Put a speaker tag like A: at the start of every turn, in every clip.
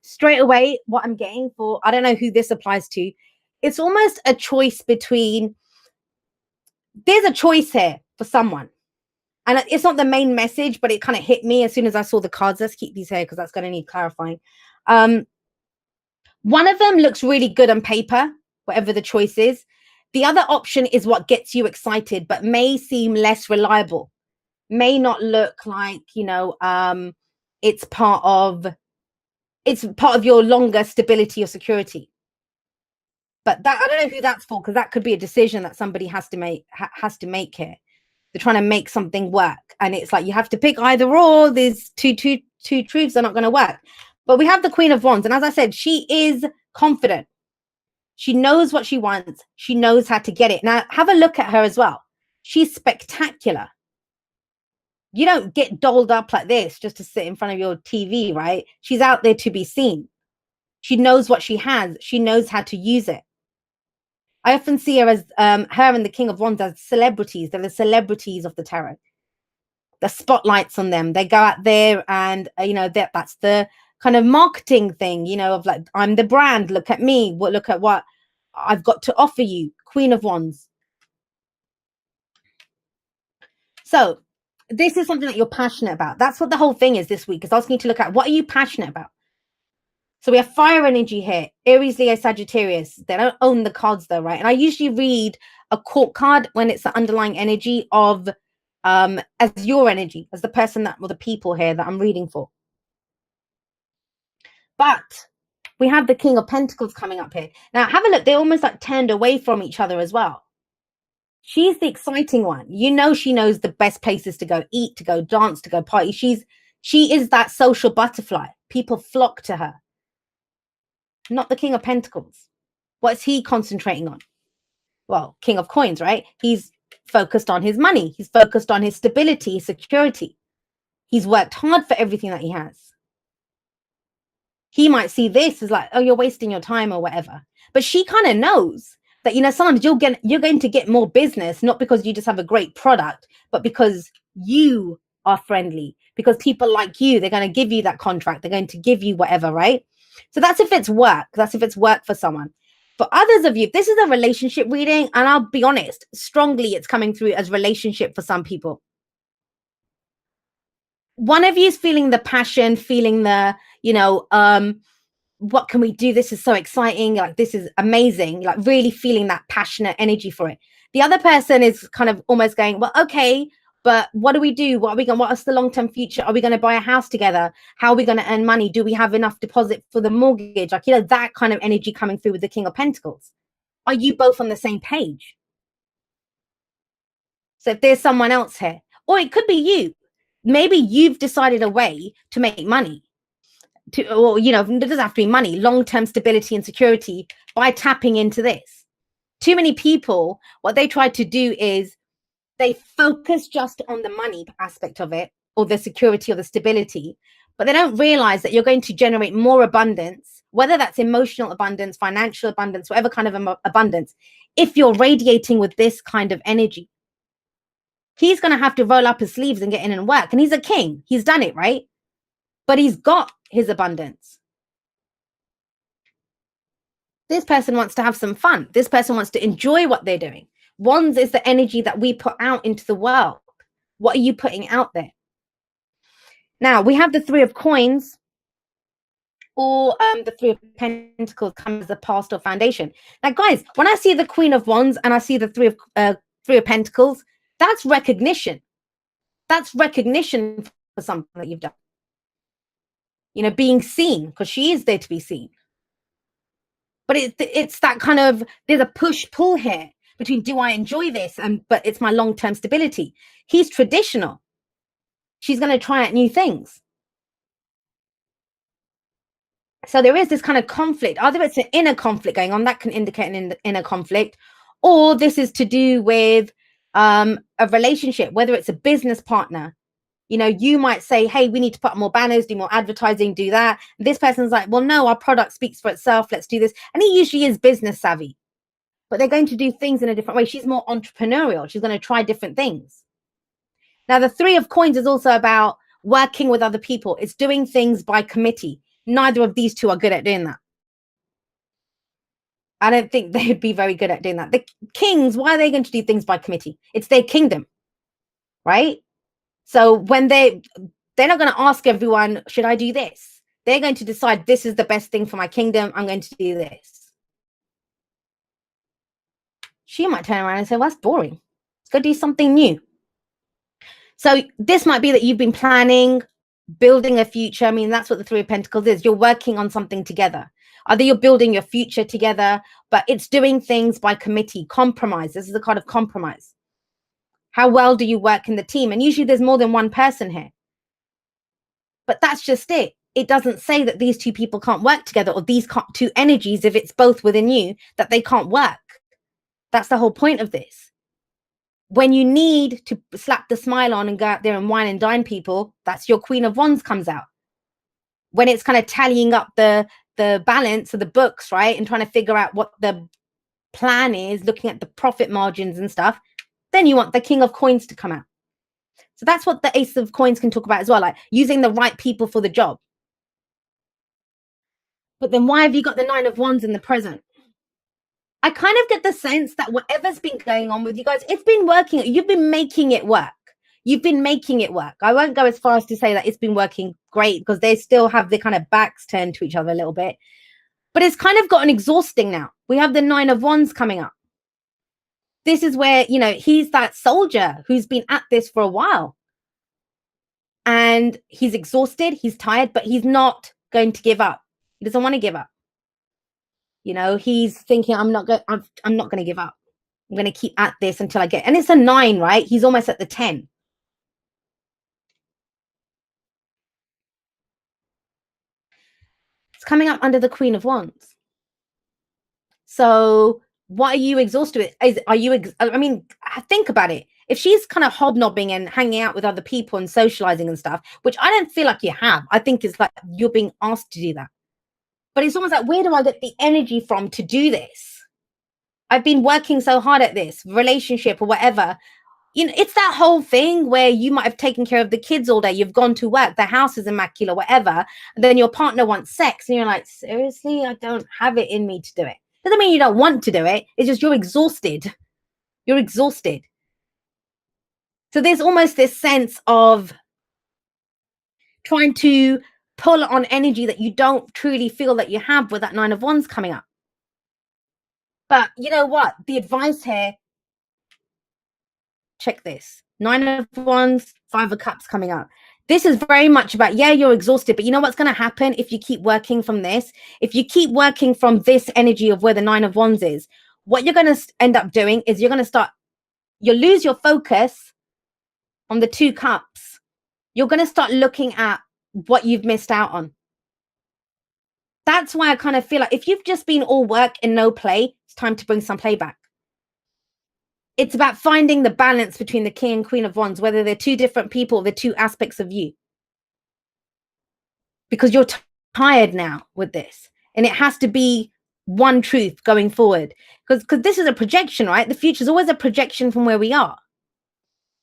A: straight away, what I'm getting for, I don't know who this applies to, it's almost a choice between, there's a choice here for someone. And it's not the main message, but it kind of hit me as soon as I saw the cards. Let's keep these here because that's going to need clarifying. One of them looks really good on paper, whatever the choice is. The other option is what gets you excited, but may seem less reliable, may not look like, it's part of your longer stability or security. But that, I don't know who that's for, because that could be a decision that somebody has to make here. They're trying to make something work, and it's like you have to pick either or. These two truths are not going to work. But we have the Queen of Wands, and as I said, she is confident. She knows what she wants. She knows how to get it. Now, have a look at her as well. She's spectacular. You don't get dolled up like this just to sit in front of your TV, right? She's out there to be seen. She knows what she has. She knows how to use it. I often see her as her and the King of Wands as celebrities. They're the celebrities of the tarot. The spotlights on them. They go out there and, that's the kind of marketing thing, of like, I'm the brand. Look at me. Look at what I've got to offer you. Queen of Wands. So this is something that you're passionate about. That's what the whole thing is this week, is asking you to look at, what are you passionate about? So we have fire energy here, Aries, Leo, Sagittarius. They don't own the cards though, right? And I usually read a court card when it's the underlying energy of, as your energy, as the person that, or the people here that I'm reading for. But we have the King of Pentacles coming up here. Now have a look, they're almost like turned away from each other as well. She's the exciting one. She knows the best places to go eat, to go dance, to go party. She is that social butterfly. People flock to her. Not the King of Pentacles. What's he concentrating on? Well, King of Coins, right? He's focused on his money. He's focused on his stability, his security. He's worked hard for everything that he has. He might see this as like, oh, you're wasting your time or whatever. But she kind of knows that, sometimes you're going to get more business, not because you just have a great product, but because you are friendly, because people like you, they're going to give you that contract. They're going to give you whatever, right? So that's if it's work. That's if it's work for someone. For others of you, this is a relationship reading, and I'll be honest, strongly it's coming through as relationship for some people. One of you is feeling the passion, feeling the, what can we do? This is so exciting. Like, this is amazing. Like, really feeling that passionate energy for it. The other person is kind of almost going, well, okay, but what do we do? What's the long-term future? Are we going to buy a house together? How are we going to earn money? Do we have enough deposit for the mortgage? Like, that kind of energy coming through with the King of Pentacles. Are you both on the same page? So if there's someone else here, or it could be you, maybe you've decided a way to make money. It doesn't have to be money, long-term stability and security by tapping into this. Too many people, what they try to do is they focus just on the money aspect of it, or the security or the stability, but they don't realize that you're going to generate more abundance, whether that's emotional abundance, financial abundance, whatever kind of abundance, if you're radiating with this kind of energy. He's going to have to roll up his sleeves and get in and work. And he's a king. He's done it, right? But he's got his abundance. This person wants to have some fun. This person wants to enjoy what they're doing. Wands is the energy that we put out into the world. What are you putting out there? Now, we have the Three of Coins, or the Three of Pentacles comes as a past or foundation. Now, guys, when I see the Queen of Wands and I see the Three of Pentacles, that's recognition. That's recognition for something that you've done. Being seen, because she is there to be seen. But it's that kind of, there's a push-pull here between, do I enjoy this? But it's my long-term stability. He's traditional. She's going to try out new things. So there is this kind of conflict. Either it's an inner conflict going on, that can indicate an inner conflict, or this is to do with a relationship, whether it's a business partner. You might say, hey, we need to put up more banners, do more advertising, do that. This person's like, well, no, our product speaks for itself. Let's do this. And he usually is business savvy, but they're going to do things in a different way. She's more entrepreneurial. She's going to try different things. Now, the Three of Coins is also about working with other people. It's doing things by committee. Neither of these two are good at doing that. I don't think they'd be very good at doing that. The kings, why are they going to do things by committee? It's their kingdom, right? So when they're not going to ask everyone, should I do this? They're going to decide, this is the best thing for my kingdom. I'm going to do this. She might turn around and say, well, that's boring. Let's go do something new. So this might be that you've been planning, building a future. I mean, that's what the Three of Pentacles is. You're working on something together. Either you're building your future together, but it's doing things by committee, compromise. This is a kind of compromise. How well do you work in the team? And usually there's more than one person here. But that's just it. It doesn't say that these two people can't work together, or these two energies, if it's both within you, that they can't work. That's the whole point of this. When you need to slap the smile on and go out there and wine and dine people, that's your Queen of Wands comes out. When it's kind of tallying up the balance of the books, right, and trying to figure out what the plan is, looking at the profit margins and stuff, then you want the King of Coins to come out. So that's what the Ace of Coins can talk about as well, like using the right people for the job. But then why have you got the Nine of Wands in the present? I kind of get the sense that whatever's been going on with you guys, it's been working. You've been making it work. You've been making it work. I won't go as far as to say that it's been working great, because they still have the kind of backs turned to each other a little bit. But it's kind of gotten exhausting now. We have the Nine of Wands coming up. This is where, you know, he's that soldier who's been at this for a while. And he's exhausted, he's tired, but he's not going to give up. He doesn't want to give up. You know, he's thinking, I'm not going to give up. I'm going to keep at this until I get, and it's a 9, right? He's almost at the 10. It's coming up under the Queen of Wands. So what are you exhausted with? I mean, think about it. If she's kind of hobnobbing and hanging out with other people and socializing and stuff, which I don't feel like you have, I think it's like you're being asked to do that. But it's almost like, where do I get the energy from to do this? I've been working so hard at this relationship or whatever. You know, it's that whole thing where you might have taken care of the kids all day. You've gone to work, the house is immaculate, whatever. And then your partner wants sex. And you're like, seriously, I don't have it in me to do it. Doesn't mean you don't want to do it. It's just you're exhausted. You're exhausted. So there's almost this sense of trying to pull on energy that you don't truly feel that you have with that Nine of Wands coming up. But you know what? The advice here, check this. Nine of Wands, Five of Cups coming up. This is very much about, yeah, you're exhausted, but you know what's going to happen if you keep working from this? If you keep working from this energy of where the Nine of Wands is, what you're going to end up doing is you'll lose your focus on the Two Cups. You're going to start looking at what you've missed out on. That's why I kind of feel like if you've just been all work and no play, it's time to bring some play back. It's about finding the balance between the King and Queen of Wands, whether they're two different people, they're two aspects of you. Because you're tired now with this. And it has to be one truth going forward. Because this is a projection, right? The future is always a projection from where we are.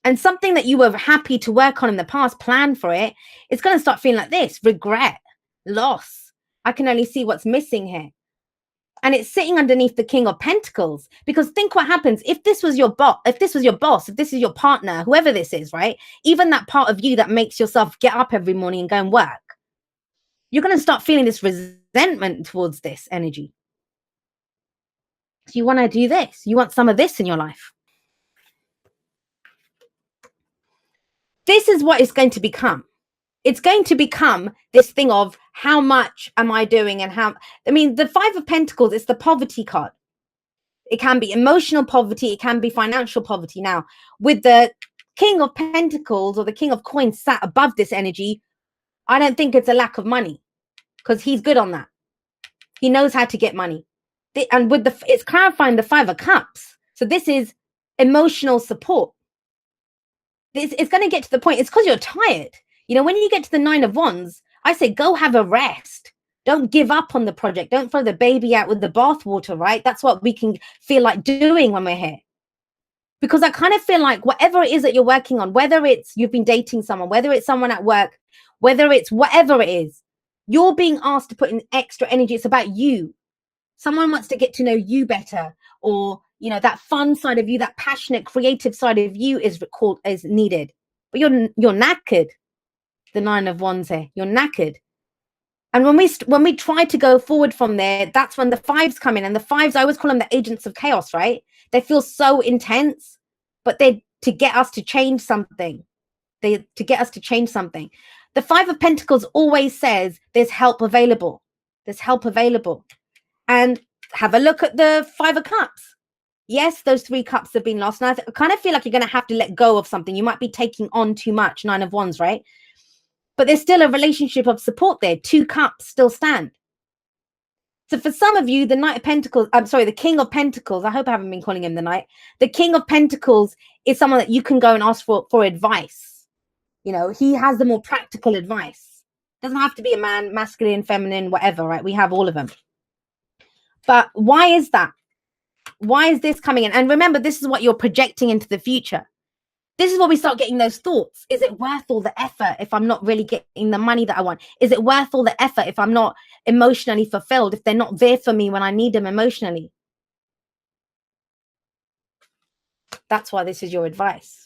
A: And something that you were happy to work on in the past, plan for it, it's going to start feeling like this: regret, loss. I can only see what's missing here. And it's sitting underneath the King of Pentacles. Because think what happens if this was your boss, if this is your partner, whoever this is, right? Even that part of you that makes yourself get up every morning and go and work, you're going to start feeling this resentment towards this energy. So you want to do this. You want some of this in your life. This is what it's going to become. It's going to become this thing of how much am I doing and how, I mean, the Five of Pentacles is the poverty card. It can be emotional poverty. It can be financial poverty. Now, with the King of Pentacles or the King of Coins sat above this energy, I don't think it's a lack of money, because he's good on that. He knows how to get money. And with it's clarifying the Five of Cups. So this is emotional support. It's going to get to the point. It's because you're tired. You know, when you get to the Nine of Wands, I say, go have a rest. Don't give up on the project. Don't throw the baby out with the bathwater, right? That's what we can feel like doing when we're here. Because I kind of feel like whatever it is that you're working on, whether it's you've been dating someone, whether it's someone at work, whether it's whatever it is, You're being asked to put in extra energy. It's about you. Someone wants to get to know you better, or, you know, that fun side of you, that passionate, creative side of you is needed. But you're knackered. The Nine of Wands here. You're knackered. And when we try to go forward from there, that's when the fives come in. And the fives, I always call them the agents of chaos, right? They feel so intense, but they're to get us to change something. To get us to change something. The Five of Pentacles always says there's help available. There's help available. And have a look at the Five of Cups. Yes, those 3 cups have been lost. And I kind of feel like you're going to have to let go of something. You might be taking on too much, Nine of Wands, right? But there's still a relationship of support there. 2 cups still stand. So for some of you, the Knight of Pentacles, I'm sorry, the King of Pentacles, I hope I haven't been calling him the Knight. The King of Pentacles is someone that you can go and ask for advice. You know, he has the more practical advice. Doesn't have to be a man, masculine, feminine, whatever, right? We have all of them. But why is that? Why is this coming in? And remember, this is what you're projecting into the future. This is where we start getting those thoughts. Is it worth all the effort if I'm not really getting the money that I want? Is it worth all the effort if I'm not emotionally fulfilled, if they're not there for me when I need them emotionally? That's why this is your advice.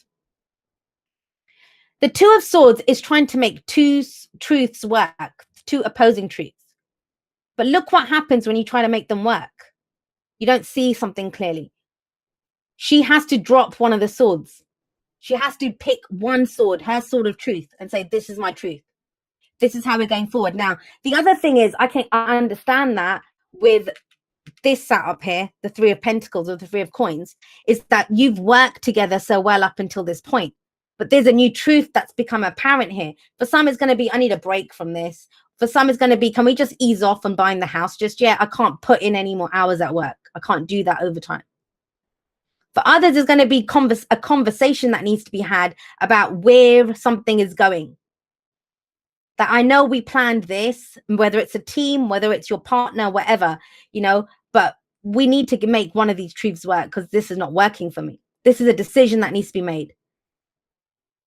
A: The Two of Swords is trying to make 2 truths work, 2 opposing truths. But look what happens when you try to make them work. You don't see something clearly. She has to drop one of the swords. She has to pick one sword, her sword of truth, and say, this is my truth. This is how we're going forward. Now, the other thing is, I understand that with this setup here, the 3 of Pentacles or the 3 of Coins, is that you've worked together so well up until this point. But there's a new truth that's become apparent here. For some, it's going to be, I need a break from this. For some, it's going to be, can we just ease off and buying the house just yet? I can't put in any more hours at work. I can't do that overtime. For others, there's going to be a conversation that needs to be had about where something is going. That I know we planned this, whether it's a team, whether it's your partner, whatever, you know, but we need to make one of these truths work because this is not working for me. This is a decision that needs to be made.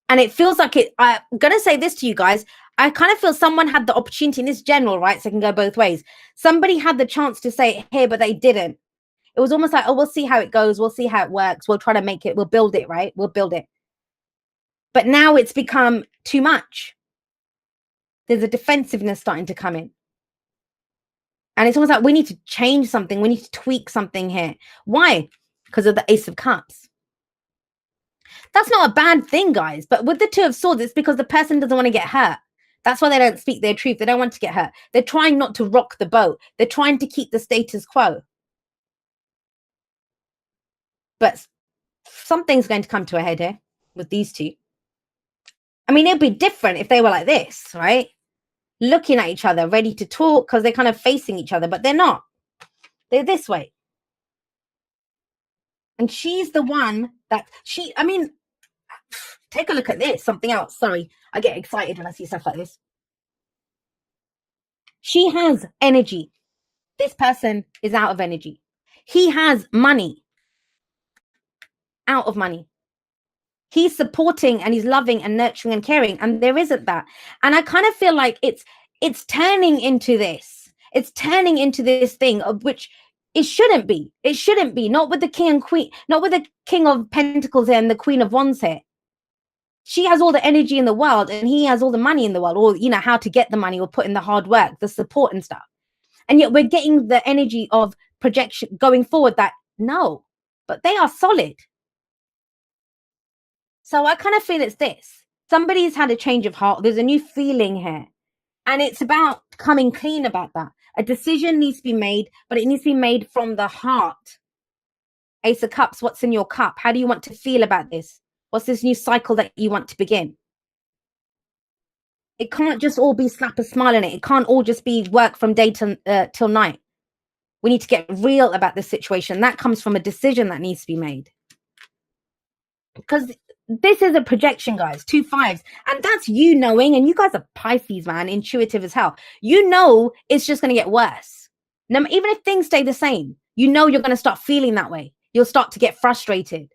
A: And it feels like I'm going to say this to you guys. I kind of feel someone had the opportunity in this general, right? So it can go both ways. Somebody had the chance to say it here, but they didn't. It was almost like, oh, we'll see how it goes. We'll see how it works. We'll try to make it. We'll build it, right? We'll build it. But now it's become too much. There's a defensiveness starting to come in. And it's almost like we need to change something. We need to tweak something here. Why? Because of the Ace of Cups. That's not a bad thing, guys. But with the Two of Swords, it's because the person doesn't want to get hurt. That's why they don't speak their truth. They don't want to get hurt. They're trying not to rock the boat. They're trying to keep the status quo. But something's going to come to a head here with these two. I mean, it'd be different if they were like this, right? Looking at each other, ready to talk because they're kind of facing each other, but they're not. They're this way. And she's the one that I mean, take a look at this. Something else. Sorry, I get excited when I see stuff like this. She has energy. This person is out of energy. He has money. Out of money. He's supporting and he's loving and nurturing and caring, and there isn't that. And I kind of feel like it's turning into this. It's turning into this thing of which it shouldn't be. It shouldn't be. Not with the king and queen, not with the King of Pentacles here and the Queen of Wands here. She has all the energy in the world and he has all the money in the world, or, you know, how to get the money or put in the hard work, the support and stuff. And yet we're getting the energy of projection going forward that no, but they are solid. So I kind of feel it's this. Somebody's had a change of heart. There's a new feeling here. And it's about coming clean about that. A decision needs to be made, but it needs to be made from the heart. Ace of Cups, what's in your cup? How do you want to feel about this? What's this new cycle that you want to begin? It can't just all be slap a smile in it. It can't all just be work from day till night. We need to get real about this situation. That comes from a decision that needs to be made. Because this is a projection, guys. 2 5s. And that's you knowing, and you guys are Pisces, man, intuitive as hell. You know it's just going to get worse. Now, even if things stay the same, you know you're going to start feeling that way. You'll start to get frustrated.